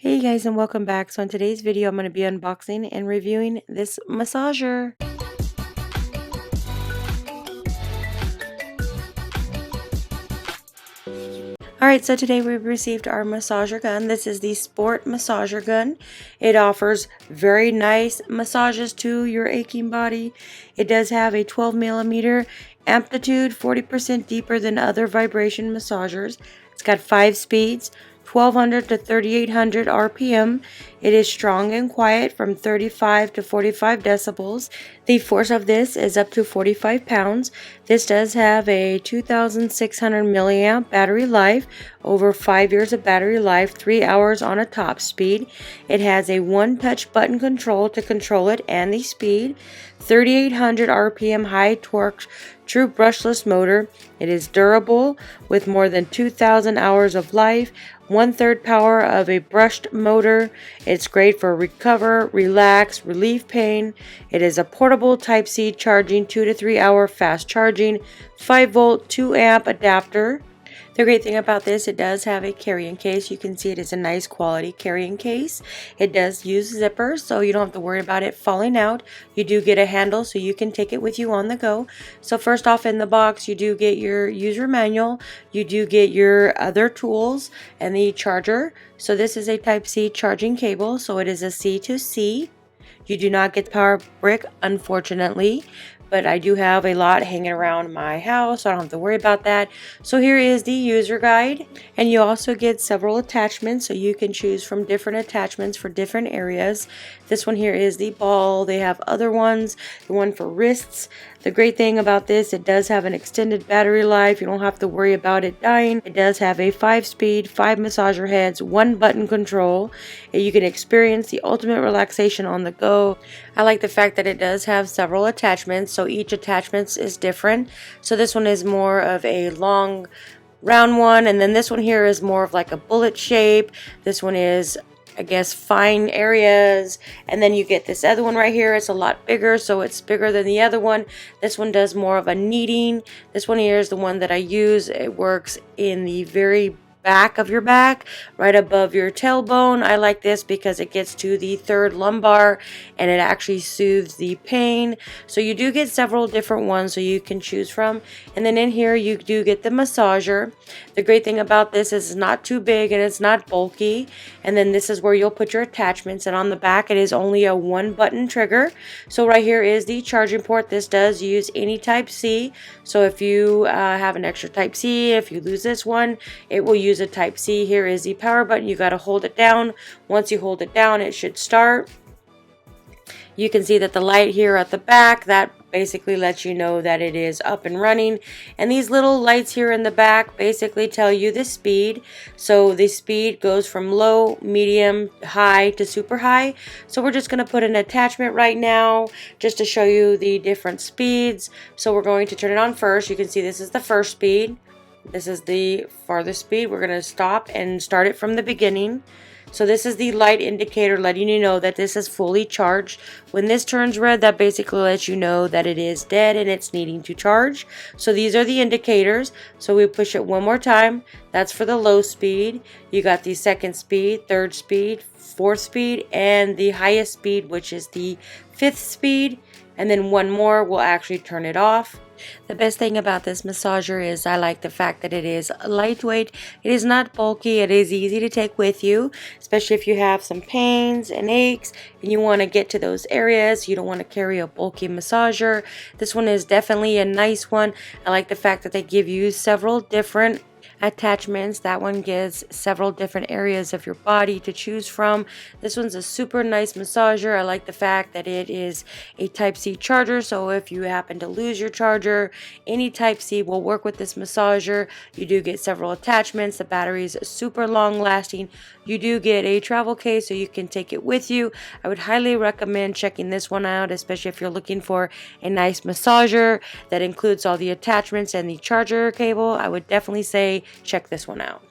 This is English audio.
Hey guys, and welcome back. So in today's video I'm going to be unboxing and reviewing this massager. Alright, so today we've received our massager gun. This is the Sport Massager Gun. It offers very nice massages to your aching body. It does have a 12 millimeter amplitude, 40% deeper than other vibration massagers. It's got 5 speeds, 1200 to 3800 RPM. It is strong and quiet from 35 to 45 decibels. The force of this is up to 45 pounds. This does have a 2600 milliamp battery life, over 5 years of battery life, 3 hours on a top speed. It has a one-touch button control to control it and the speed. 3800 RPM high torque true brushless motor. It is durable with more than 2,000 hours of life, 1/3 power of a brushed motor. It's great for recover, relax, relieve pain. It is a portable Type-C charging, 2 to 3 hour fast charging, 5-volt 2-amp adapter. The great thing about this, it does have a carrying case. You can see it is a nice quality carrying case. It does use zippers, so you don't have to worry about it falling out. You do get a handle so you can take it with you on the go. So first off in the box, you do get your user manual. You do get your other tools and the charger. So this is a Type-C charging cable, so it is a C to C. You do not get the power brick, unfortunately, but I do have a lot hanging around my house, so I don't have to worry about that. So here is the user guide, and you also get several attachments, so you can choose from different attachments for different areas. This one here is the ball. They have other ones, the one for wrists. The great thing about this, it does have an extended battery life. You don't have to worry about it dying. It does have a 5-speed, 5 massager heads, 1 button control. You can experience the ultimate relaxation on the go. I like the fact that it does have several attachments, so each attachment is different. So this one is more of a long round one, and then this one here is more of like a bullet shape. This one is, I guess, fine areas, and then you get this other one right here. It's a lot bigger, so it's bigger than the other one. This one does more of a kneading. This one here is the one that I use. It works in the very back of your back, right above your tailbone. I like this because it gets to the 3rd lumbar and it actually soothes the pain. So you do get several different ones so you can choose from. And then in here you do get the massager. The great thing about this is it's not too big and it's not bulky. And then this is where you'll put your attachments, and on the back it is only a 1-button trigger. So right here is the charging port. This does use any Type-C. So if you have an extra Type-C, if you lose this one, it will use a Type-C. Here is the power button. You got to hold it down. Once you hold it down, it should start. You can see that the light here at the back, that basically lets you know that it is up and running. And these little lights here in the back basically tell you the speed. So the speed goes from low, medium, high to super high. So we're just going to put an attachment right now just to show you the different speeds. So we're going to turn it on first. You can see this is the first speed. This is the farthest speed. We're going to stop and start it from the beginning. So this is the light indicator letting you know that this is fully charged. When this turns red, that basically lets you know that it is dead and it's needing to charge. So these are the indicators. So we push it one more time. That's for the low speed. You got the 2nd speed, 3rd speed, 4th speed, and the highest speed, which is the 5th speed. And then one more will actually turn it off. The best thing about this massager is I like the fact that it is lightweight. It is not bulky. It is easy to take with you, especially if you have some pains and aches and you want to get to those areas. You don't want to carry a bulky massager. This one is definitely a nice one. I like the fact that they give you several different attachments. That one gives several different areas of your body to choose from. This one's a super nice massager. I like the fact that it is a Type-C charger, so if you happen to lose your charger, any Type-C will work with this massager. You do get several attachments. The battery is super long lasting. You do get a travel case so you can take it with you. I would highly recommend checking this one out, especially if you're looking for a nice massager that includes all the attachments and the charger cable. I would definitely say check this one out.